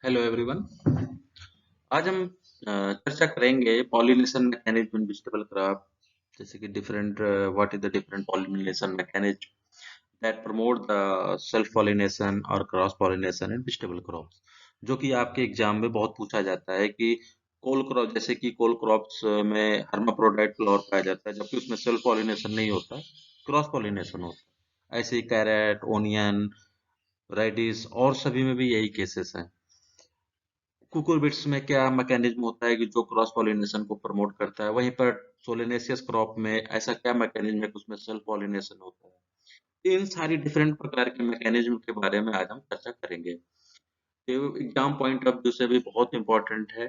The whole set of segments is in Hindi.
Hello everyone. आज हम चर्चा करेंगे pollination mechanism in vegetable crop. जैसे कि different what is the different pollination mechanism that promote the self pollination और cross pollination in vegetable crops, जो कि आपके एग्जाम में बहुत पूछा जाता है कि कोल क्रॉप, जैसे कि कोल क्रॉप्स में हर्माफ्रोडाइट फ्लावर पाया जाता है जबकि उसमें सेल्फ पॉलिनेशन नहीं होता, क्रॉस पॉलिनेशन होता है। ऐसे ही कैरेट, ओनियन, रेडिस और सभी में भी यही केसेस हैं। कुकुरबिट्स में क्या मैकेनिज्म होता है कि जो क्रॉस पॉलिनेशन को प्रमोट करता है, वहीं पर सोलेनेसियस क्रॉप में ऐसा क्या मैकेनिज्म है कि उसमें सेल्फ पॉलिनेशन होता है। इन सारी डिफरेंट प्रकार के मैकेनिज्म के बारे में आज हम चर्चा करेंगे। ये एग्जाम पॉइंट ऑफ व्यू से भी बहुत इंपॉर्टेंट है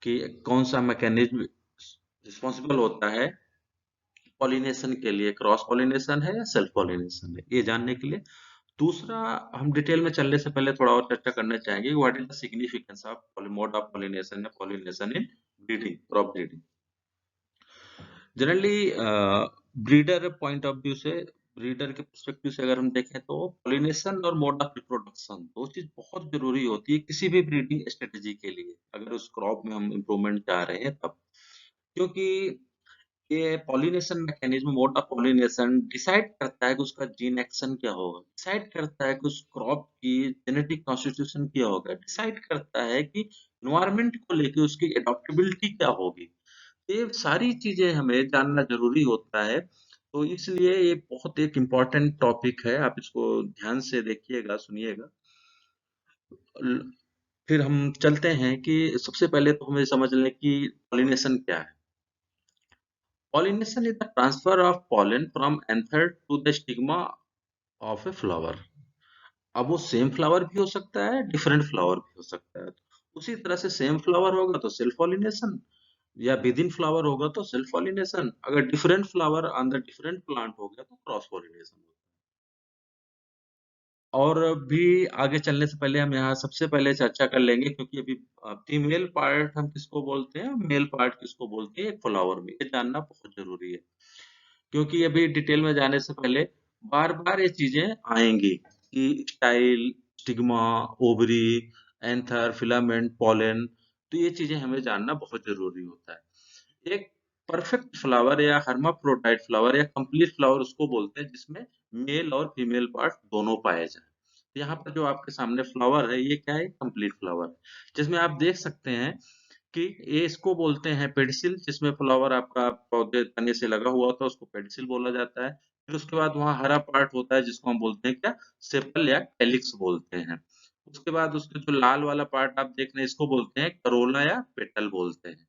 कि कौन सा मैकेनिज्म रिस्पॉन्सिबल होता है पॉलिनेशन के लिए, क्रॉस पॉलिनेशन है या सेल्फ पॉलिनेशन है, ये जानने के लिए। दूसरा, हम डिटेल में चलने से पहले थोड़ा और चर्चा करना चाहेंगे what is the significance of mode of pollination या pollination in breeding, crop breeding. Generally breeder point of view से, ब्रीडर के पर्सपेक्टिव से अगर हम देखें तो पॉलिनेशन और मोड ऑफ रिप्रोडक्शन दो चीज बहुत जरूरी होती है किसी भी ब्रीडिंग स्ट्रेटेजी के लिए, अगर उस क्रॉप में हम इम्प्रूवमेंट चाह रहे हैं तब। क्योंकि ये pollination mechanism, mode of pollination decide करता है कि उसका जीन एक्शन क्या होगा, डिसाइड करता है कि उस क्रॉप की जेनेटिक कॉन्स्टिट्यूशन क्या होगा, डिसाइड करता है कि इन्वायरमेंट को लेके उसकी एडॉप्टेबिलिटी क्या होगी। ये सारी चीजें हमें जानना जरूरी होता है। तो इसलिए ये बहुत एक इम्पोर्टेंट टॉपिक है, आप इसको ध्यान से देखिएगा, सुनिएगा। ल- फिर हम चलते हैं कि सबसे पहले तो हमें समझ लें कि पॉलिनेशन क्या है। Pollination is the transfer of pollen from anther to the stigma of a flower. अब वो सेम फ्लावर भी हो सकता है, डिफरेंट फ्लावर भी हो सकता है। उसी तरह से सेम फ्लावर होगा तो सेल्फ पॉलिनेशन, या विद इन फ्लावर होगा तो सेल्फ पॉलिनेशन, अगर different flower on the different plant हो गया तो क्रॉस पॉलिनेशन। और भी आगे चलने से पहले हम यहाँ सबसे पहले चर्चा कर लेंगे, क्योंकि अभी फीमेल पार्ट हम किसको बोलते हैं, मेल पार्ट किसको बोलते हैं एक फ्लावर में, ये जानना बहुत जरूरी है। क्योंकि अभी डिटेल में जाने से पहले बार बार ये चीजें आएंगी कि style, stigma, ovary, anther, filament, pollen, तो ये चीजें हमें जानना बहुत जरूरी होता है। एक परफेक्ट फ्लावर या हर्माफ्रोडाइट फ्लावर या कंप्लीट फ्लावर उसको बोलते हैं जिसमें मेल और फीमेल पार्ट दोनों पाए जाए। तो यहाँ पर जो आपके सामने फ्लावर है ये क्या है, कंप्लीट फ्लावर, जिसमें आप देख सकते हैं कि ये इसको बोलते हैं पेडिसिल, जिसमें फ्लावर आपका पौधे तने से लगा हुआ होता है, उसको पेडिसिल बोला जाता है। फिर उसके बाद वहाँ हरा पार्ट होता है जिसको हम बोलते हैं क्या, सेपल या कैलिक्स बोलते हैं। उसके बाद उसके जो लाल वाला पार्ट आप देख रहे हैं इसको बोलते हैं करोला या पेटल बोलते हैं।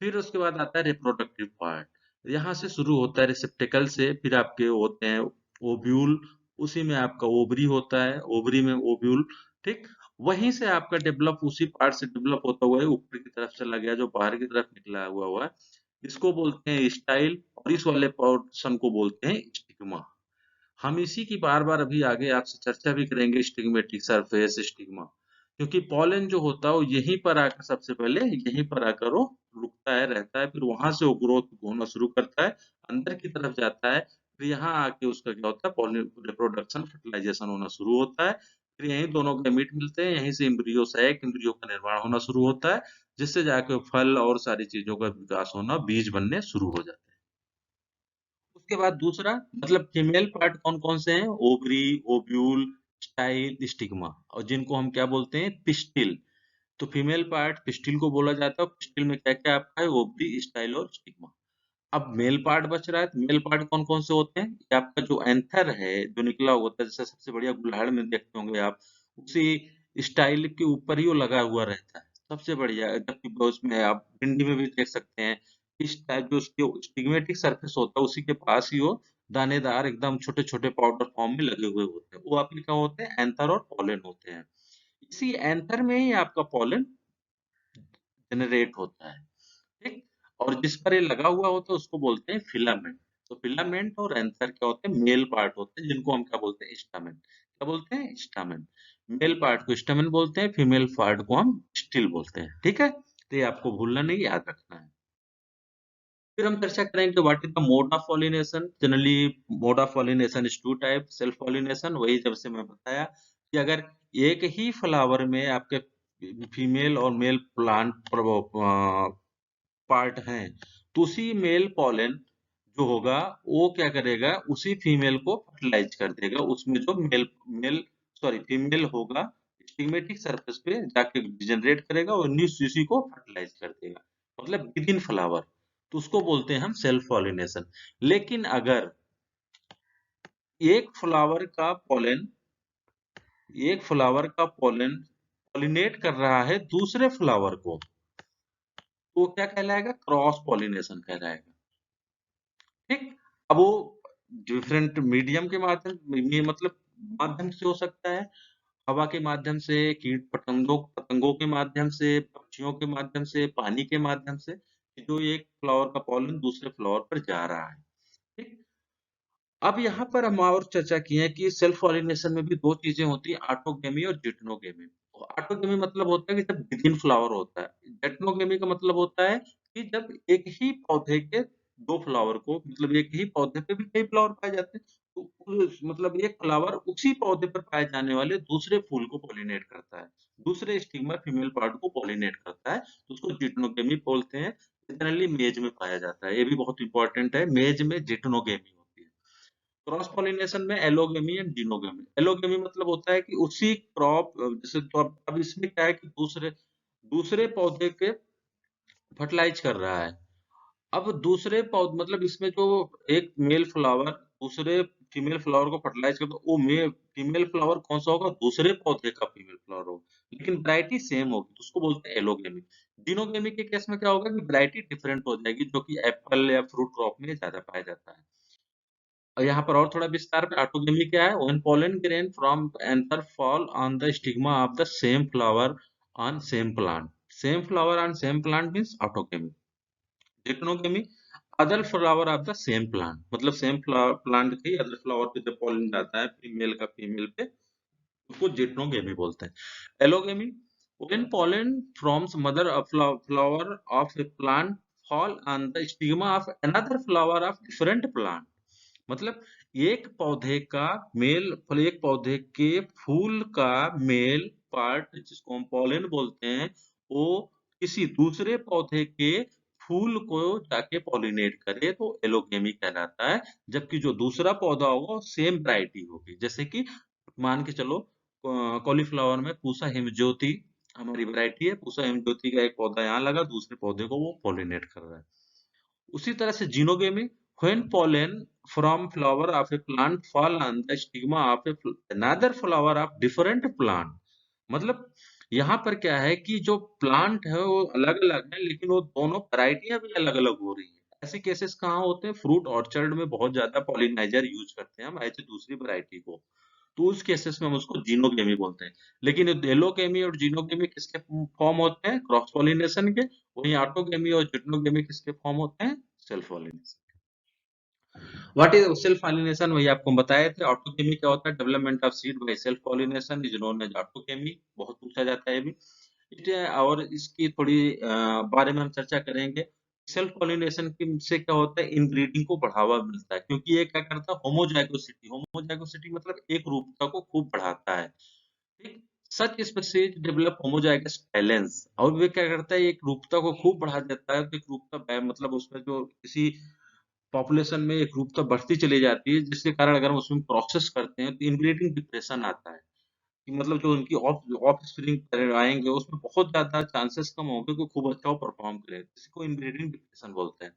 फिर उसके बाद आता है रिप्रोडक्टिव पार्ट, यहाँ से शुरू होता है रिसेप्टेकल से, फिर आपके होते हैं ओव्यूल, उसी में आपका ओवरी होता है, ओवरी में ओव्यूल, ठीक। वहीं से आपका डेवलप, उसी पार्ट से डेवलप होता हुआ है ऊपर की तरफ चला गया जो बाहर की तरफ निकला हुआ है, इसको बोलते हैं स्टाइल, और इस वाले पोर्शन को बोलते हैं स्टिग्मा। हम इसी की बार बार अभी आगे आपसे चर्चा भी करेंगे, स्टिग्मेटिक सरफेस स्टिग्मा। क्योंकि पॉलन जो होता है वो यहीं पर आकर, सबसे पहले यहीं पर आकर वो रुकता है, रहता है, फिर वहां से वो ग्रोथ होना शुरू करता है, अंदर की तरफ जाता है, फिर यहाँ आके उसका क्या होता है, पॉलिन रिप्रोडक्शन, फर्टिलाइजेशन होना शुरू होता है। फिर यहीं दोनों गैमीट मिलते हैं, यहीं से एम्ब्रियो से एक एम्ब्रियो का निर्माण होना शुरू होता है, जिससे जाके फल और सारी चीजों का विकास होना, बीज बनने शुरू हो जाते हैं। उसके बाद दूसरा, मतलब फीमेल पार्ट कौन कौन से हैं, ओवरी, ओव्यूल, स्टाइल, स्टिग्मा, और जिनको हम क्या बोलते हैं, पिस्टिल। तो फीमेल पार्ट पिस्टिल को बोला जाता है। पिस्टिल में क्या क्या आपका है, ओवरी, स्टाइल और स्टिग्मा। अब मेल पार्ट बच रहा है, तो मेल पार्ट कौन कौन से होते हैं, ये आपका जो एंथर है जो निकला हुआ होता है, जैसे सबसे बढ़िया गुड़हल में देखते होंगे आप, उसी स्टाइल के ऊपर ही वो लगा हुआ रहता है, सबसे बढ़िया। जबकि उसमें आप भिंडी में भी देख सकते हैं, इस टाइप जो उसके स्टिग्मेटिक सरफेस होता है उसी के पास ही वो दानेदार एकदम छोटे छोटे पाउडर फॉर्म में लगे हुए होते हैं, वो आपके क्या होते हैं, एंथर और पॉलन होते हैं। इसी एंथर में ही आपका पॉलन जनरेट होता है, ठीक। और जिस पर ये लगा हुआ होता है उसको बोलते हैं फिलामेंट। तो फिलामेंट और एंथर क्या होते हैं, मेल पार्ट होते हैं, जिनको हम क्या बोलते हैं, स्टामेन। क्या बोलते हैं, स्टामेन। मेल पार्ट को स्टामेन बोलते हैं, फीमेल पार्ट को हम स्टिल बोलते हैं, ठीक है। तो ये आपको भूलना नहीं, याद रखना है। फिर हम चर्चा करेंगे what is the mode of pollination. Generally mode of pollination is two type, self pollination, वही जब से मैं बताया कि अगर एक ही फ्लावर में आपके फीमेल और मेल प्लांट पार्ट हैं, तो उसी मेल पॉलन जो होगा वो क्या करेगा, उसी फीमेल को फर्टिलाइज कर देगा। उसमें जो मेल मेल सॉरी फीमेल होगा स्टिग्मेटिक सरफेस पे जाके जनरेट करेगा और न्यू स्पीसी को फर्टिलाइज कर देगा, मतलब विद इन फ्लावर। तो उसको बोलते हैं हम सेल्फ पॉलिनेशन। लेकिन अगर एक फ्लावर का पॉलन एक फ्लावर का पॉलन पॉलिनेट कर रहा है दूसरे फ्लावर को, तो क्या कहलाएगा, क्रॉस पॉलिनेशन कहलाएगा। ठीक। अब वो डिफरेंट मीडियम के माध्यम ये मतलब माध्यम से हो सकता है, हवा के माध्यम से, कीट पतंगों पतंगों के माध्यम से, पक्षियों के माध्यम से, पानी के माध्यम से, कि जो एक फ्लावर का पॉलन दूसरे फ्लावर पर जा रहा है। ठीक। अब यहाँ पर हम और चर्चा की है कि सेल्फ पॉलिनेशन में भी दो चीजें होती है, ऑटोगेमी और जिटनोगेमी। ऑटोगेमी मतलब होता है कि जब विद इन फ्लावर होता है। जिटनोगेमी का मतलब होता है कि जब एक ही पौधे के दो फ्लावर को, मतलब एक ही पौधे पे भी कई फ्लावर पाए जाते हैं, तो मतलब एक फ्लावर उसी पौधे पर पाए जाने वाले दूसरे फूल को पॉलिनेट करता है, दूसरे स्टिग्मा फीमेल पार्ट को पॉलिनेट करता है, तो उसको जिटनोगेमी बोलते हैं। जनरली मेज में पाया जाता है, ये भी बहुत इंपॉर्टेंट है, मेज में जिटनोगेमी होती है। क्रॉस पॉलिनेशन में एलोगेमी एंड जीनोगेमी। एलोगेमी मतलब होता है कि उसी क्रॉप, जैसे तो अब इसमें क्या है कि दूसरे दूसरे पौधे के फर्टिलाइज कर रहा है। अब दूसरे पौधे मतलब इसमें जो एक मेल फ्लावर दूसरे फीमेल फ्लावर को फर्टिलाइज करता है, वो मेल फीमेल फ्लावर कौन सा होगा, दूसरे पौधे का फीमेल फ्लावर होगा, लेकिन वैरायटी सेम होगी, तो उसको बोलते हैं एलोगेमी। जीनोगेमी के केस में क्या होगा कि वैरायटी डिफरेंट हो जाएगी, जो कि एप्पल या फ्रूट क्रॉप में ज्यादा पाया जाता है। और यहाँ पर और थोड़ा विस्तार में ऑटोगेमी क्या है, when pollen grain from anther fall on the stigma of the same flower on same plant, same flower on same plant means autogamy। Geitonogamy, other flower of the same plant, मतलब सेम प्लांट के अदर फ्लावर पे जब pollen जाता है फीमेल का फीमेल पे, उसको जिक्नोगेमी बोलते हैं। Allogamy, when pollen from mother of flower of a plant fall on the stigma of another flower of different plant, मतलब एक पौधे का एक पौधे के फूल का मेल पार्ट जिसको हम पॉलन बोलते हैं, वो किसी दूसरे पौधे के फूल को जाके पॉलिनेट करे तो एलोगेमी कहलाता है। जबकि जो दूसरा पौधा होगा सेम वैरायटी होगी, जैसे कि मान के चलो कॉलीफ्लावर में पूसा हिमज्योति हमारी वैरायटी है, पूसा हिमज्योति का एक पौधा यहाँ लगा, दूसरे पौधे को वो पॉलिनेट कर रहा है। उसी तरह से xenogamy, when pollen from flower of a plant fall on the stigma of another flower of different plant, मतलब यहाँ पर क्या है कि जो प्लांट है वो अलग अलग है, लेकिन वो दोनों वैरायटियां भी अलग अलग हो रही है। ऐसे केसेस कहाँ होते हैं, फ्रूट ऑर्चर्ड में बहुत ज्यादा पॉलिनाइजर यूज करते हैं हम ऐसे दूसरी वैरायटी को, तो उस केसेस में हम उसको जीनोगेमी बोलते हैं। लेकिन एलोगेमी और जीनोगेमी किसके फॉर्म होते हैं, क्रॉस पॉलिनेशन के। वहीं ऑटोगेमी और जिटनोगेमी किसके फॉर्म होते हैं, self pollination. What is self pollination, वही आपको बताए थे। ऑटोकेमी क्या होता है, development of seed by self pollination is known as autogamy, बहुत पूछा जाता है ये भी। और इसकी थोड़ी बारे में हम चर्चा करेंगे। सेल्फ पॉलिनेशन से क्या होता है, इनब्रीडिंग को बढ़ावा मिलता है, क्योंकि ये क्या करता है, होमोजाइगोसिटी, होमोजाइगोसिटी मतलब एक रूपता को खूब बढ़ाता है। ठीक। सच स्पीशीज डेवलप होमोजाइगस बैलेंस, और वे क्या करता है, एक रूपता को खूब बढ़ा देता है, तो एक रूपता मतलब उसमें जो किसी पॉपुलेशन में एक रूपता बढ़ती चली जाती है, जिसके कारण अगर हम उसमें प्रोसेस करते हैं तो इनब्रीडिंग डिप्रेशन आता है, कि मतलब जो उनकी ऑफ स्प्रिंग आएंगे उसमें बहुत ज्यादा चांसेस कम होंगे कि खूब अच्छा वो परफॉर्म करे, इसको इनब्रीडिंग डिप्रेशन बोलते हैं।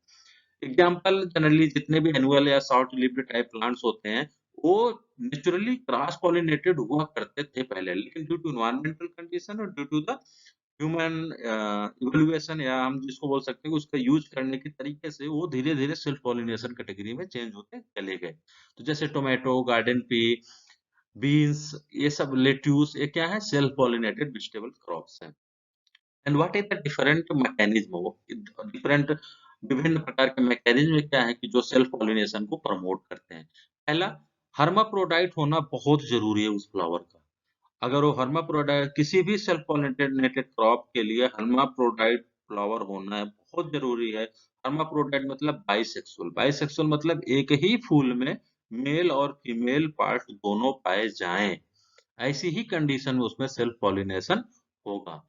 एग्जाम्पल, जनरली जितने भी एनुअल या शॉर्ट लिव्ड टाइप प्लांट्स होते हैं, वो नेचुरली क्रॉस पॉलिनेटेड हुआ करते थे पहले, लेकिन ड्यू टू इन्वायरमेंटल कंडीशन और due to the human evolution, या हम जिसको बोल सकते हैं कि उसका यूज करने के तरीके से वो धीरे धीरे सेल्फ पॉलिनेशन कैटेगरी में चेंज होते चले गए। तो जैसे टोमेटो, गार्डन पी, बीन्स, ये सब लेट्यूस, ये क्या है, सेल्फ पॉलिनेटेड वेजिटेबल क्रॉप्स हैं। And what is the different mechanism, वो डिफरेंट विभिन्न प्रकार के मैकेनिज्म क्या है कि जो सेल्फ पॉलिनेशन को प्रमोट करते हैं। पहला, हर्माफ्रोडाइट होना बहुत जरूरी है उस फ्लावर का। अगर वो हर्माफ्रोडाइट, किसी भी सेल्फ पॉलिनेटेड क्रॉप के लिए हर्माफ्रोडाइट फ्लावर होना है बहुत जरूरी है। हर्माफ्रोडाइट मतलब बाइसेक्सुअल, बाइसेक्सुअल मतलब एक ही फूल में मेल और फीमेल पार्ट दोनों पाए जाएं, ऐसी ही कंडीशन में उसमें सेल्फ पॉलिनेशन होगा।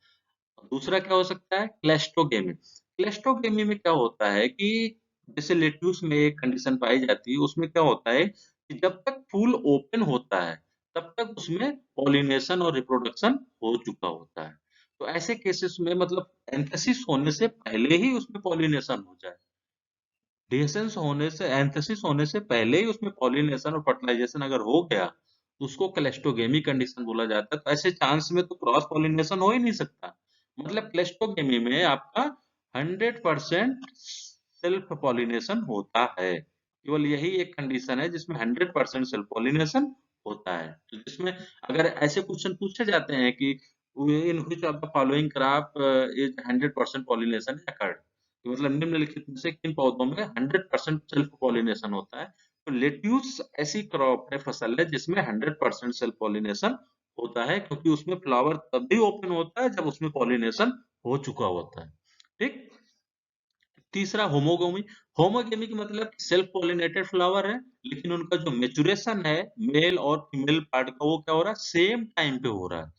दूसरा क्या हो सकता है? क्लेस्टोगेमी। क्लेस्टोगेमी में क्या होता है कि जैसे लेट्यूस में एक कंडीशन पाई जाती है, उसमें क्या होता है कि जब तक फूल ओपन होता है, तब तक उसमें पॉलिनेशन और रिप्रोडक्शन हो चुका होता है। तो ऐसे केसेस में मतलब एंथेसिस होने से पहले ही उसमें पॉलिनेशन हो जाए, डिसेंस होने से एंथेसिस होने से पहले ही उसमें पॉलिनेशन और फर्टिलाइजेशन अगर हो गया, तो उसको क्लेस्टोगेमी कंडीशन बोला जाता है। तो ऐसे चांस में तो क्रॉस पॉलिनेशन हो ही नहीं सकता। मतलब क्लेस्टोगेमी में आपका 100% सेल्फ पॉलिनेशन होता है। केवल यही एक कंडीशन है जिसमें 100% सेल्फ पॉलिनेशन होता है। तो जिसमें अगर ऐसे क्वेश्चन पूछे जाते हैं कि in which of the following crop is 100% pollination occurred, कि मतलब निम्नलिखित में से किन पौधों में 100% सेल्फ पॉलिनेशन होता है? तो लेट्यूस ऐसी क्रॉप है, फसल है जिसमें 100% सेल्फ पॉलिनेशन होता है, क्योंकि उसमें फ्लावर तभी ओपन होता है जब उसमें पॉलिनेशन हो चुका होता है। ठीक। तीसरा होमोगोमी। होमोगेमी का मतलब सेल्फ पॉलिनेटेड फ्लावर है, लेकिन उनका जो मेचुरेशन है मेल और फीमेल पार्ट का, वो क्या हो रहा है? सेम टाइम पे हो रहा है।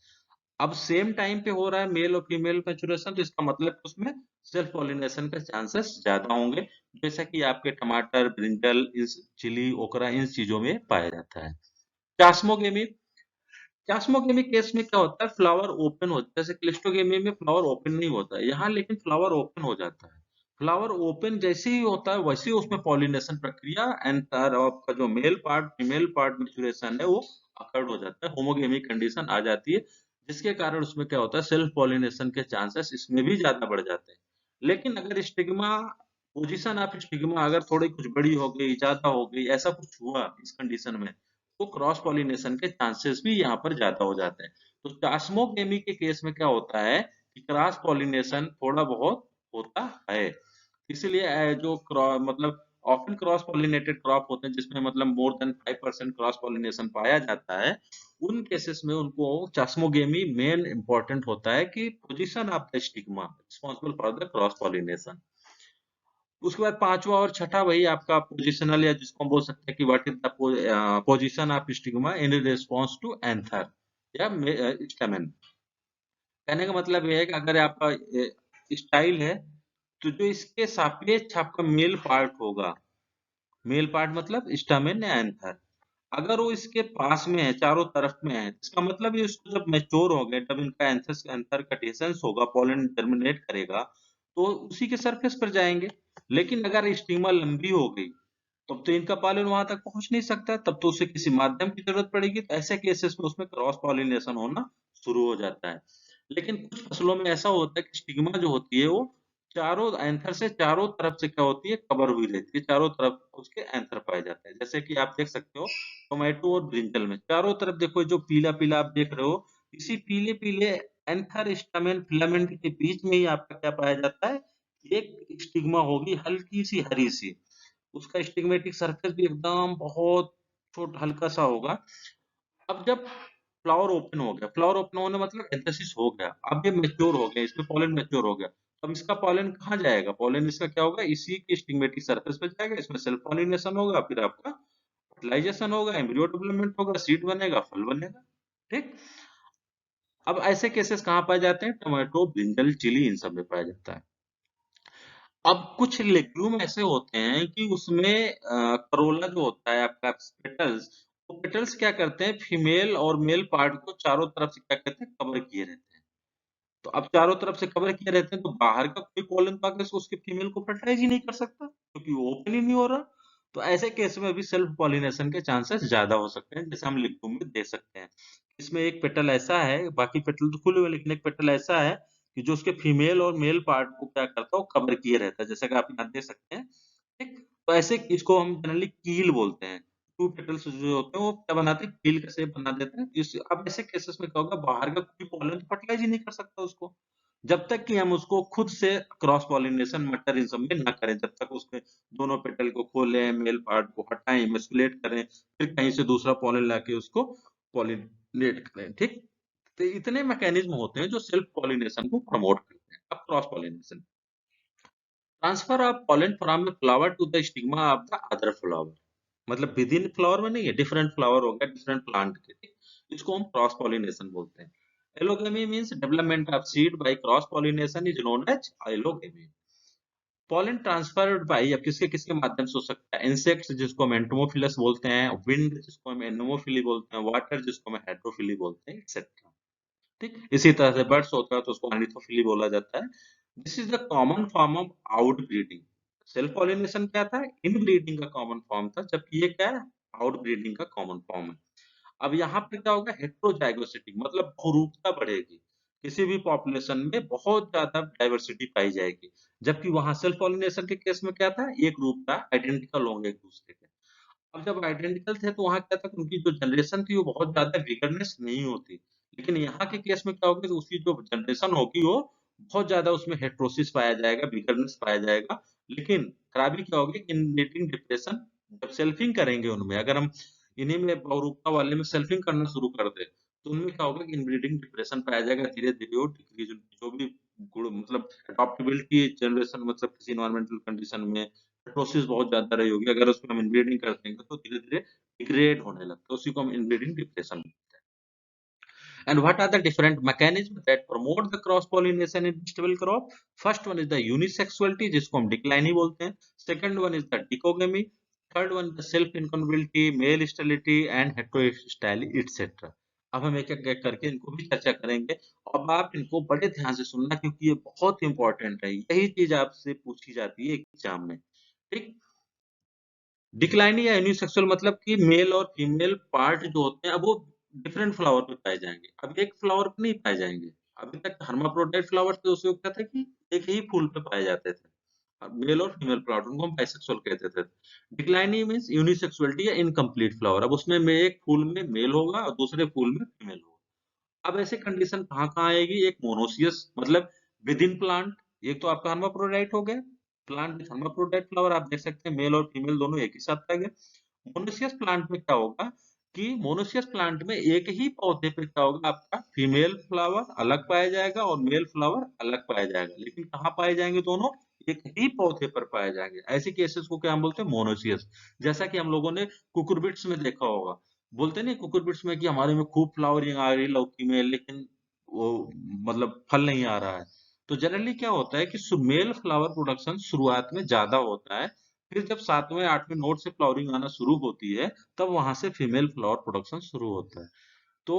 अब सेम टाइम पे हो रहा है मेल और फीमेल मैचुरेशन, तो इसका मतलब उसमें सेल्फ पॉलिनेशन के चांसेस ज्यादा होंगे, जैसा कि आपके टमाटर, ब्रिंजल, इस चिली, ओकरा, इन चीजों में पाया जाता है। चास्मोगेमी। चास्मोगेमी केस में क्या होता है? फ्लावर ओपन होता है, जैसे क्लिस्टोगेमी में फ्लावर ओपन नहीं होता है, यहाँ लेकिन फ्लावर ओपन हो जाता है। फ्लावर ओपन जैसे ही होता है वैसे ही उसमें पॉलिनेशन प्रक्रिया एंड आपका जो male part female part maturation है वो अकर्ड हो जाता है, होमोगेमी कंडीशन आ जाती है, जिसके कारण उसमें क्या होता है? सेल्फ पॉलिनेशन के चांसेस इसमें भी ज्यादा बढ़ जाते हैं। लेकिन अगर स्टिग्मा पोजीशन ऑफ स्टिग्मा अगर थोड़ी कुछ बड़ी हो गई, ज्यादा हो गई, ऐसा कुछ हुआ इस कंडीशन में, तो क्रॉस पॉलिनेशन के चांसेस भी यहाँ पर ज्यादा हो जाते हैं। तो चास्मोगेमी के केस में क्या होता है कि क्रॉस पॉलिनेशन थोड़ा बहुत होता है। इसीलिए जो मतलब ऑफन क्रॉस पॉलिनेटेड क्रॉप होते हैं जिसमें मतलब मोर देन 5% क्रॉस पॉलिनेशन पाया जाता है, उन केसेस में उनको चास्मोगेमी मेन इंपॉर्टेंट होता है कि position of the stigma responsible for the cross pollination. उसके बाद पांचवा और छठा वही आपका पोजिशनल, या जिसको हम बोल सकते हैं कि what is the position of stigma in response to anther या स्टेमेन। कहने का मतलब ये है कि अगर आपका स्टाइल है, तो जो इसके सापेक्ष आपका मेल पार्ट होगा, मेल पार्ट मतलब स्टामेन या एंथर, अगर वो इसके पास में है, चारों तरफ में है, इसका मतलब ये इसको जब मैच्योर हो गए, जब इनका एंथर एंथर का डिसेंस होगा, पॉलन जर्मिनेट करेगा, तो उसी के सरफेस पर जाएंगे। लेकिन अगर स्टिग्मा लंबी हो गई, तब तो इनका पॉलन वहां तक पहुंच नहीं सकता, तब तो उसे किसी माध्यम की जरूरत पड़ेगी। तो ऐसे केसेस में उसमें क्रॉस पॉलिनेशन होना शुरू हो जाता है। लेकिन कुछ फसलों में ऐसा होता है कि स्टिग्मा जो होती है वो चारों एंथर से चारों तरफ से क्या होती है? कवर हुई रहती है, चारों तरफ उसके एंथर पाए जाते हैं। जैसे कि आप देख सकते हो टोमेटो और ब्रिंजल में चारों तरफ देखो, जो पीला पीला आप देख रहे हो, इसी पीले पीले एंथर स्टैमेन फिलामेंट के बीच में ही आपका क्या पाया जाता है? एक स्टिग्मा होगी, हल्की सी हरी सी, उसका स्टिग्मेटिक सरफेस भी एकदम बहुत छोटा हल्का सा होगा। अब जब फ्लावर ओपन हो गया, फ्लावर ओपन होने मतलब एंथेसिस हो गया, अब ये मैच्योर हो गया, इसमें पॉलन मैच्योर हो गया, अब इसका पॉलन कहाँ जाएगा? पॉलन इसका क्या होगा? इसी के स्टिग्मेटिक सरफेस पे जाएगा, इसमें सेल्फ पॉलिनेशन होगा, फिर आपका फर्टिलाइजेशन होगा, एम्ब्रियो डेवलपमेंट होगा, सीड बनेगा, फल बनेगा। ठीक। अब ऐसे केसेस कहाँ पाए जाते हैं? टोमेटो, ब्रिंजल, चिली, इन सब में पाया जाता है। अब कुछ लेग्यूम ऐसे होते हैं कि उसमें करोला जो होता है आपका पेटल्स, वो पेटल्स क्या करते हैं? फीमेल और मेल पार्ट को चारों तरफ से क्या कहते हैं? कवर किए रहते हैं। तो अब चारों तरफ से कवर किए रहते हैं, तो बाहर का कोई पॉलन तो आके उसके फीमेल को फर्टिलाइज ही नहीं कर सकता, क्योंकि वो ओपन ही नहीं हो रहा। तो ऐसे केस में भी सेल्फ पॉलिनेशन के चांसेस ज्यादा हो सकते हैं, जैसे हम लेग्यूम में देख सकते हैं। इसमें एक पेटल ऐसा है, बाकी पेटल तो खुले हुए, लेकिन एक पेटल ऐसा है कि जो उसके फीमेल और मेल पार्ट को क्या करता है? वो कवर किए रहता है, जैसा कि आप यहाँ देख सकते हैं। ठीक। तो ऐसे इसको हम जनरली कील बोलते हैं। टू पेटल्स जो होते हैं वो क्या बनाते हैं? कील का शेप बना देते हैं। अब ऐसे केसेस में क्या होगा? बाहर का कोई पॉलन फर्टिलाइज ही नहीं कर सकता उसको, जब तक कि हम उसको खुद से क्रॉस पॉलिनेशन मटर इन सब में न करें, जब तक उसके दोनों पेटल को खोलें, मेल पार्ट को हटाएं, इमेस्कुलेट करें, फिर कहीं से दूसरा पॉलन लाके उसको पॉलिनेट करें। ठीक। तो इतने मैकेनिज्म होते हैं जो सेल्फ पॉलिनेशन को प्रमोट करते हैं। अब cross pollination, transfer of pollen from the flower to the stigma of the other flower, मतलब विद इन फ्लावर में नहीं है, डिफरेंट फ्लावर हो गया, डिफरेंट प्लांट के, ठीक? इसको हम क्रॉस पॉलिनेशन बोलते हैं। Allogamy means development of seed by cross pollination is known as allogamy. Pollen transferred by अब किसके किसके माध्यम से हो सकता है? इंसेक्ट्स जिसको हम एंटोमोफिलस बोलते हैं, विंड जिसको हम एनोमोफिली बोलते हैं, वाटर जिसको हम हेट्रोफिली बोलते हैं, एक्सेट्रा। ठीक, इसी तरह से बर्ड्स होता है तो उसको ऑर्निथोफिली बोला जाता है। This is the common form of out breeding. Self pollination क्या था? इन ब्रीडिंग का कॉमन फॉर्म था, जबकि ये क्या है? आउट ब्रीडिंग का कॉमन फॉर्म है। अब यहाँ पे क्या होगा? हेटेरोजाइगोसिटी मतलब बहुरूपता बढ़ेगी। किसी भी पॉपुलेशन में बहुत ज्यादा डाइवर्सिटी पाई जाएगी, जबकि वहां सेल्फ पॉलिनेशन के केस में क्या था? एक रूप था, आइडेंटिकल होंगे एक दूसरे के। अब जब आइडेंटिकल थे तो वहां क्या था कि उनकी जो जनरेशन थी वो बहुत ज्यादा विगरनेस नहीं होती। लेकिन यहाँ के केस में क्या होगा कि उसकी जो जनरेशन होगी वो बहुत ज्यादा उसमें हेट्रोसिस पाया जाएगा, विगरनेस पाया जाएगा। लेकिन खराबी क्या होगी कि इनब्रीडिंग डिप्रेशन जब सेल्फिंग करेंगे उनमें, अगर हम इन्हीं में बहुरूपता वाले में सेल्फिंग करना शुरू कर दे तो उनमें क्या होगा कि इनब्रीडिंग डिप्रेशन पाया जाएगा, धीरे धीरे वो डिक्रीज, जो भी गुण मतलब अडॉप्टेबिलिटी जनरेशन मतलब किसी इन्वायरमेंटल कंडीशन में प्रोसेस बहुत ज्यादा रही होगी, अगर उसमें हम इनब्रीडिंग कर देंगे तो धीरे धीरे डिग्रेड होने लगता है, उसी को हम इनब्रीडिंग डिप्रेशन बोलते हैं। And what are the different mechanisms that promote the cross pollination in vegetable crop? First one is the unisexuality जिसको हम डिक्लाइनी बोलते हैं, second one is the dichogamy, third one the self incompatibility, male sterility and heterostyle etc. अब हम एक एक करके इनको भी चर्चा करेंगे। अब आप इनको बड़े ध्यान से सुनना क्योंकि ये बहुत इंपॉर्टेंट है, यही चीज आपसे पूछी जाती है एग्जाम में। ठीक, डिक्लाइनी या यूनिसेक्सुअल मतलब कि मेल और फीमेल पार्ट जो होते हैं अब वो डिफरेंट फ्लावर पे पाए जाएंगे, अब एक फ्लावर पे नहीं पाए जाएंगे। अभी तक हर्माफ्रोडाइट फ्लावर थे उसमें क्या था कि एक ही फूल पे पाए जाते थे, और मेल और फीमेल फ्लावर उनको हम बाइसेक्सुअल कहते थे। डिक्लाइनी मींस यूनिसेक्सुअलिटी या इनकम्प्लीट फ्लावर, अब उसमें में एक फूल में मेल होगा और दूसरे फूल में फीमेल होगा। अब ऐसे कंडीशन कहाँ-कहाँ आएगी? एक मोनोसियस मतलब विद इन प्लांट, एक तो आपका हर्माफ्रोडाइट हो गया, प्लांट विद हर्माफ्रोडाइट फ्लावर आप देख सकते हैं मेल और फीमेल दोनों एक ही साथ पाए गए। मोनोसियस प्लांट में क्या होगा कि मोनोसियस प्लांट में एक ही पौधे पे क्या होगा आपका फीमेल फ्लावर अलग पाया जाएगा और मेल फ्लावर अलग पाया जाएगा, लेकिन कहाँ पाए जाएंगे दोनों? एक ही पौधे पर पाए जाएंगे। ऐसे केसेस को क्या हम बोलते हैं? मोनोसियस। जैसा कि हम लोगों ने कुकुरबिट्स में देखा होगा, बोलते नहीं कुकुरबिट्स में कि हमारे में खूब फ्लावरिंग आ रही लौकी में, लेकिन वो मतलब फल नहीं आ रहा है। तो जनरली क्या होता है कि मेल फ्लावर प्रोडक्शन शुरुआत में ज्यादा होता है, फिर जब 7वें 8वें नोड से फ्लावरिंग आना शुरू होती है तब वहां से फीमेल फ्लावर प्रोडक्शन शुरू होता है। तो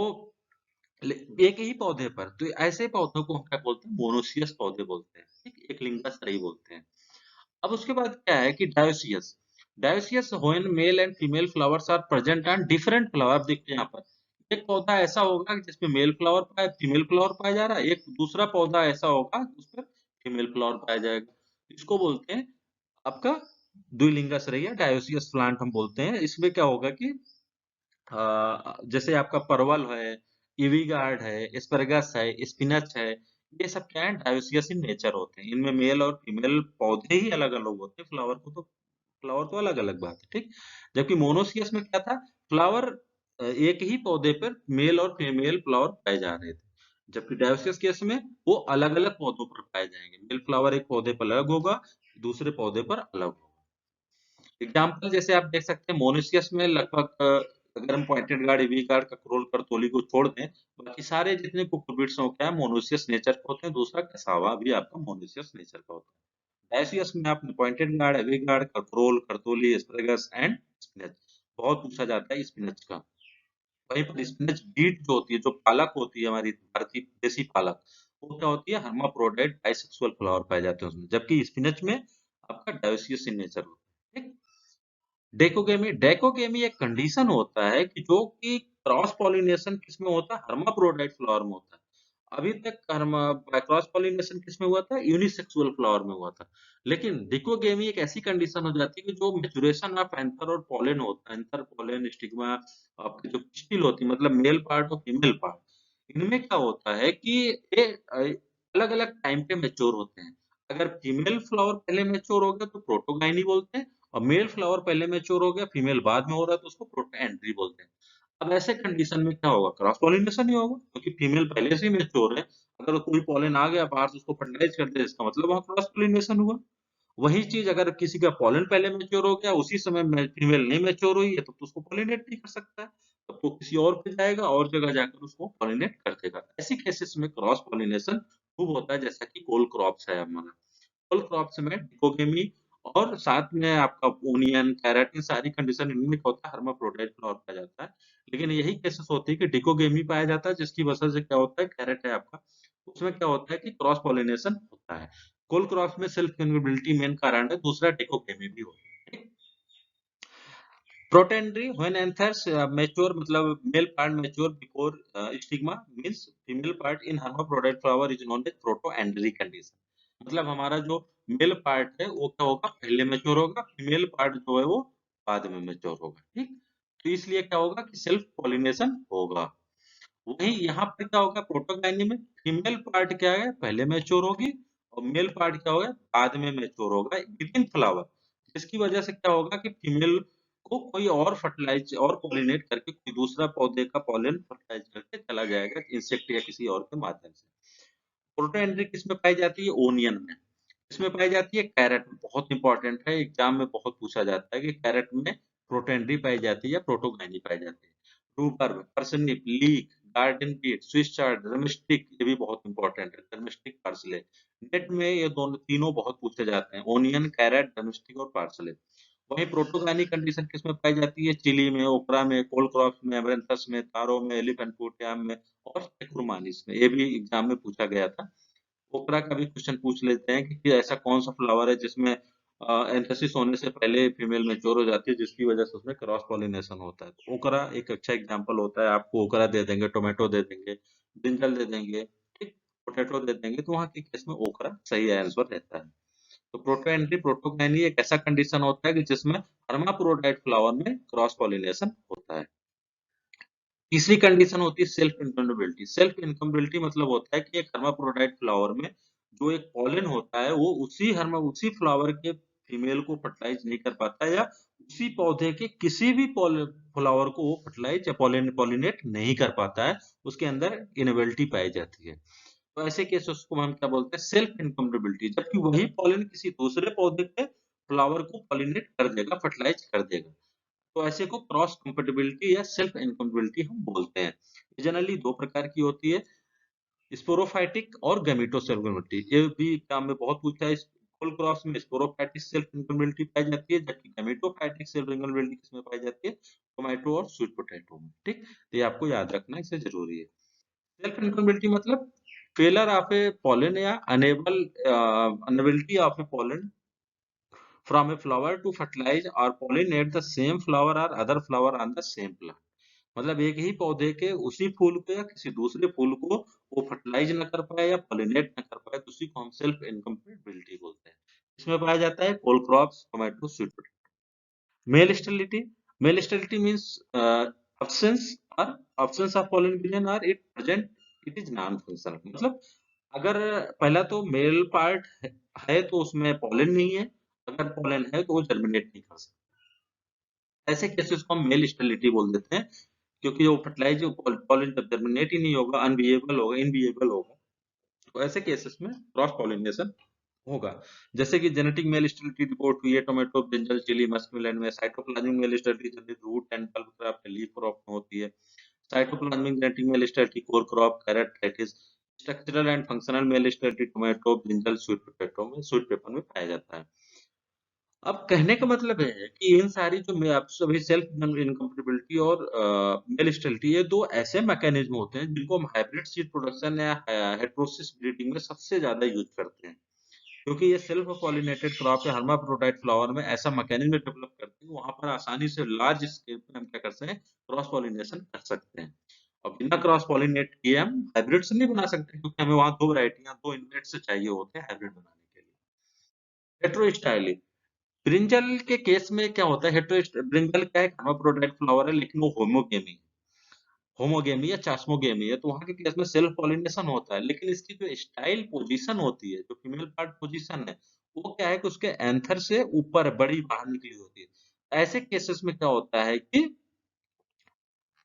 एक ही पौधे पर, तो ऐसे पौधों को हम क्या बोलते हैं? मोनोसियस पौधे बोलते हैं। ठीक, एक लिंगस्त्रयी बोलते हैं। अब उसके बाद क्या है कि dioecious. Dioecious when male and female flowers are present and different flower, देखते हैं यहाँ पर एक पौधा ऐसा होगा कि जिसमें मेल फ्लावर पाए फीमेल फ्लावर पाया जा रहा है, एक दूसरा पौधा ऐसा होगा उस पर फीमेल फ्लावर पाया जाएगा। इसको बोलते हैं आपका द्विलिंगाश्रयी या डायोसियस प्लांट हम बोलते हैं। इसमें क्या होगा कि जैसे आपका परवल है, ईवी गार्ड है, एस्परगस है, स्पिनच है, ये सब क्या है? डायोसियस इन नेचर होते हैं। इनमें मेल और फीमेल पौधे ही अलग-अलग होते हैं, फ्लावर तो अलग-अलग बात है, ठीक? जबकि मोनोसियस में क्या था? फ्लावर एक ही पौधे पर मेल और फीमेल फ्लावर पाए जा रहे थे। जबकि डायोसियस केस में वो अलग-अलग पौधों पर पाए जाएंगे। मेल फ्लावर एक पौधे पर अलग होगा, दूसरे पौधे पर अलग होगा। एग्जाम्पल जैसे आप देख सकते हैं मोनेशियस में लगभग अगर हम पॉइंटेड गार्ड, वी गार्ड, ककरोल, करतोली को छोड़ दें, बाकी सारे जितने कुकुरबिट्स हो क्या है मोनोसियस नेचर के होते हैं। दूसरा कसावा भी आपका मोनोसियस नेचर का होता है। डायसियस में आपने पॉइंटेड गार्ड, वी गार्ड, ककरोल, करतोली, एस्पैरागस एंड स्पिनच। बहुत पूछा जाता है स्पिनच का। वहीं पर स्पिनच बीट जो होती है, जो पालक होती है हमारी भारतीय देसी पालक, वो क्या होती है? हर्माफ्रोडाइट बाइसेक्सुअल फ्लावर पाए जाते हैं उसमें, जबकि स्पिनच में आपका डायोसियस इन नेचर होता है। ठीक? डेकोगेमी, डेकोगेमी एक कंडीशन होता है कि जो कि क्रॉस पॉलिनेशन किसमें होता है? हर्माफ्रोडाइट फ्लावर में होता है। अभी तक क्रॉस पॉलिनेशन किसमें हुआ था? यूनिसेक्सुअल फ्लावर में हुआ था। लेकिन डिकोगेमी एक ऐसी कंडीशन हो जाती है कि जो मैच्योरेशन ऑफ एंथर और पोलन होता है, एंथर, पोलन, स्टिग्मा, आपकी जो पिस्टिल होती है मतलब मेल पार्ट और फीमेल पार्ट, इनमें क्या होता है कि ये अलग-अलग टाइम पे मैच्योर होते हैं। अगर फीमेल फ्लावर पहले मैच्योर हो गया तो प्रोटोगाइनी बोलते हैं, और मेल फ्लावर पहले मैच्योर हो गया, फीमेल बाद में हो रहा है तो उसको प्रोटोएंड्री बोलते हैं। अब ऐसे कंडीशन में क्या होगा? क्रॉस पॉलिनेशन ही होगा, क्योंकि फीमेल पहले से ही मैच्योर है। अगर कोई पॉलन आ गया बाहर से उसको फर्टिलाइज कर दिया, इसका मतलब वहाँ क्रॉस पॉलिनेशन हुआ। वही चीज अगर किसी का पॉलन पहले मैच्योर हो गया, उसी समय फीमेल नहीं मैच्योर हुई है, तो उसको पॉलिनेट नहीं कर सकता है। तब वो किसी और पे जाएगा और जगह जाकर उसको पॉलिनेट कर देगा। ऐसे केसेस में क्रॉस पॉलिनेशन खूब होता है, जैसा कि कोल क्रॉप्स है हमारा। कोल क्रॉप्स में डिकोगेमी और साथ में आपका ओनियन, कैरेट, इन सारी कंडीशन इनमें क्या होता है, हर्माफ्रोडाइट फ्लावर पाया जाता है। लेकिन यही केसेस होती है कि डिकोगेमी पाया जाता है, जिसकी वजह से क्या होता है, कैरेट है आपका, उसमें क्या होता है कि क्रॉस पॉलिनेशन होता है। कोल क्रॉप्स में सेल्फ इम्यूनिबिलिटी मेन कारण है, दूसरा डिकोगेमी भी होता है। ठीक? प्रोटेंड्री व्हेन एंथर्स मैच्योर, मतलब male part mature before stigma, means female part in hermaphrodite flower is known as protandry condition. मतलब हमारा जो मेल पार्ट है वो क्या होगा, पहले मैच्योर होगा, फीमेल पार्ट जो है वो बाद में मैच्योर होगा। ठीक, तो इसलिए क्या होगा कि सेल्फ पॉलिनेशन होगा। वहीं यहाँ पे क्या होगा, प्रोटोगाइनी में फीमेल पार्ट क्या है, पहले मैच्योर होगी, और मेल पार्ट क्या होगा, बाद में मैच्योर होगा विद इन फ्लावर। जिसकी वजह से क्या होगा कि फीमेल को कोई और फर्टिलाइज और पॉलिनेट करके कोई दूसरा पौधे का पॉलन फर्टिलाइज करके चला जाएगा इंसेक्ट या किसी और के माध्यम से। प्रोटोएंड्री किसमें पाई जाती है, ओनियन में। इसमें पाई जाती है कैरेट में, बहुत इंपॉर्टेंट है, एग्जाम में बहुत पूछा जाता है कि कैरेट में प्रोटोएंड्री पाई जाती है या प्रोटोगाइनी पाई जाती है। रूपर, parsnip, leek, garden beet, Swiss chard, drumstick, ये भी बहुत इंपॉर्टेंट है, ड्रमस्टिक, पार्सले। नेट में ये दोनों तीनों बहुत पूछे जाते हैं, ओनियन, कैरेट, ड्रमस्टिक और पार्सले। वहीं प्रोटोगाइनी कंडीशन किसमें पाई जाती है, चिली में, ओकरा में, कोल्ड क्रॉप्स में, अमरंथस में, तारो में, एलिफेंट फूट याम में और टेक्रोमानिस में। ये भी एग्जाम में पूछा गया था। ओकरा का भी क्वेश्चन पूछ लेते हैं कि ऐसा कौन सा फ्लावर है जिसमें एंथेसिस होने से पहले फीमेल मैच्योर हो जाती है, जिसकी वजह से उसमें क्रॉस पॉलिनेशन होता है। तो ओकरा एक अच्छा एग्जांपल होता है, आपको ओकरा दे देंगे, टोमेटो दे देंगे, ब्रिंजल दे देंगे, ठीक, पोटैटो दे देंगे, तो वहाँ के केस में ओकरा सही आंसर रहता है। तो प्रोटोएंट्री प्रोटोगाइनी एक ऐसा कंडीशन होता है कि जिसमें हर्माफ्रोडाइट फ्लावर में क्रॉस पॉलिनेशन होता है। तीसरी कंडीशन होती है सेल्फ इनकम्पेटिबिलिटी। सेल्फ इनकम्पेटिबिलिटी मतलब होता है कि एक हर्माफ्रोडाइट फ्लावर में जो एक पॉलन होता है वो उसी फ्लावर के फीमेल को फर्टिलाइज नहीं कर पाता, या उसी पौधे के किसी भी फ्लावर को वो फर्टिलाइज या पॉलिनेट नहीं कर पाता है, उसके अंदर इनएबिलिटी पाई जाती है। तो ऐसे केसेस को हम क्या बोलते हैं, सेल्फ इनकम्पेटिबिलिटी, जबकि वही पॉलन किसी दूसरे पौधे के फ्लावर को पॉलिनेट कर देगा, फर्टिलाइज कर देगा। तो ऐसे को क्रॉस कंपेटिबिलिटी या सेल्फ इनकम्पेटिबिलिटी हम बोलते हैं। जनरली दो प्रकार की होती है, स्पोरोफाइटिक और गैमेटोसेल्फ। ये भी एग्जाम में बहुत पूछा है। फुल क्रॉस में स्पोरोफाइटिक सेल्फ इनकम्पेटिबिलिटी पाई जाती है, जबकि गैमेटोफाइटिक सेल्फ इनकम्पेटिबिलिटी किसमें पाई जाती है, टोमेटो और स्वीट पोटैटो में। ठीक, तो ये आपको याद रखना, इसे जरूरी है। सेल्फ इनकम्पेटिबिलिटी मतलब फेलर ऑफ ए pollen या inability of a pollen from a flower to fertilize or pollinate the same flower or other flower on the same plant। मतलब एक ही पौधे के उसी फूल को या किसी दूसरे फूल को वो फर्टिलाइज ना कर पाए या पॉलिनेट ना कर पाए, तो उसी को हम सेल्फ इनकम्पेटिबिलिटी बोलते हैं। इसमें पाया जाता है cole crops, tomato, sweet potato. Male sterility, male sterility means absence or absence of pollen grain or it present, it is non functional। मतलब अगर पहला तो मेल पार्ट है तो उसमें पॉलन नहीं है, अगर पॉलन है तो वो जर्मिनेट नहीं कर सकता। ऐसे केसेस को हम मेल स्टेरिलिटी बोल देते हैं, क्योंकि वो फर्टिलाइज पॉलन जब जर्मिनेट ही नहीं होगा, अनविएबल होगा, इनविएबल होगा, तो ऐसे केसेस में क्रॉस पॉलिनेशन होगा। जैसे कि जेनेटिक मेल स्टेरिलिटी रिपोर्ट हुई है टोमेटो, ब्रिंजल, चिली, मस्कुलिन में। Cytoplasmic male sterility generally root and pulp crop, leaf crop में होती है। Cytoplasmic genetic male sterility cole crop, carrot, lettuce. Structural and functional male sterility tomato, brinjal, sweet potato में, स्वीट पेपर में पाया जाता है। अब कहने का मतलब है कि इन सारी जो मैं आप सभी सेल्फ इनकम्पेटिबिलिटी और मेल स्टेरिलिटी, ये दो ऐसे मैकेनिज्म होते हैं जिनको हम हाइब्रिड सीड प्रोडक्शन या हेटेरोसिस ब्रीडिंग में सबसे ज्यादा यूज करते हैं। क्योंकि ये सेल्फ पॉलिनेटेड क्रॉप या हर्माफ्रोडाइट फ्लावर में ऐसा मैकेनिज्म डेवलप करते हैं, वहां पर आसानी से लार्ज स्केल पे हम क्या कर सकते हैं, क्रॉस पॉलिनेशन कर सकते हैं। और बिना क्रॉस पॉलिनेट किए हम हाइब्रिड से नहीं बना सकते, क्योंकि हमें वहां दो वैरायटियां, दो इनब्रेड से चाहिए होते हैं हाइब्रिड बनाने के लिए। हेटेरोस्टाइली, ब्रिंजल के केस में क्या होता है, ब्रिंजल क्या है, हर्माफ्रोडाइट फ्लावर है, लेकिन वो होमोगेमी, होमोगेमी या चास्मोगेमी है, तो वहां के केस में सेल्फ पॉलिनेशन होता है, लेकिन इसकी जो स्टाइल पोजीशन होती है, जो फीमेल पार्ट पोजीशन है, वो क्या है कि उसके एंथर से ऊपर बड़ी बाहर निकली होती है। ऐसे केसेस में क्या होता है कि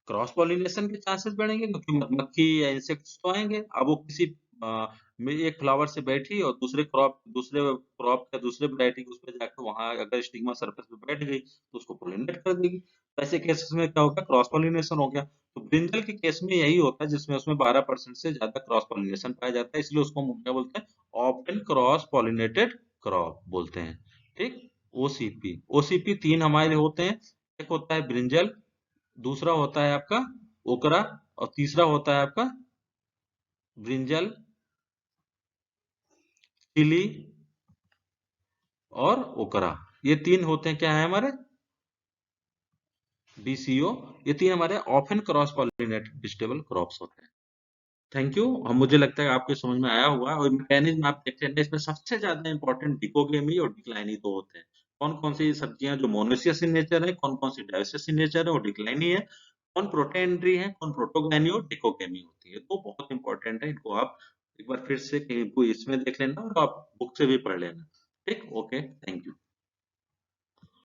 क्रॉस पॉलिनेशन के चांसेस बढ़ेंगे, क्योंकि मधुमक्खी या इंसेक्ट्स तो आएंगे, अब वो किसी में एक फ्लावर से बैठी और दूसरे क्रॉप या दूसरे वैरायटी उस पे जाके वहां अगर स्टिग्मा सरफेस पे बैठ गई तो उसको पोलिनेट कर देगी। तो ऐसे केसेस में क्या होगा, क्रॉस पॉलिनेशन हो गया। तो ब्रिंजल के केस में यही होता है, जिसमें उसमें 12% से ज्यादा क्रॉस पॉलिनेशन पाया जाता है, इसलिए उसको हम क्या बोलते हैं, ऑप्टन क्रॉस पॉलिनेटेड क्रॉप बोलते हैं। ठीक। ओसीपी, ओसीपी 3 हमारे होते हैं। एक होता है ब्रिंजल, दूसरा होता है आपका ओकरा, और तीसरा होता है आपका ब्रिंजल, चिली और ओकरा। ये 3 होते हैं, क्या है हमारे, बीसीओ। ये 3 हमारे often cross pollinated vegetable crops होते हैं। Thank you. और मुझे लगता है आपके समझ में आया होगा। और मैकेनिज्म आप देखते हैं, इसमें सबसे ज्यादा इंपॉर्टेंट डिकोगेमी और डिक्लाइनी दो होते हैं। कौन कौन सी सब्जियां जो मोनोसियस इन नेचर है, कौन कौन सी डायोसियस इन नेचर है और डिक्लाइनी है, कौन प्रोटेंड्री है, कौन प्रोटोगैनी और डिकोगेमी होती है। तो बहुत इंपॉर्टेंट है, इनको आप एक बार फिर से कहीं इसमें देख लेना और आप बुक से भी पढ़ लेना। ठीक, ओके, थैंक यू।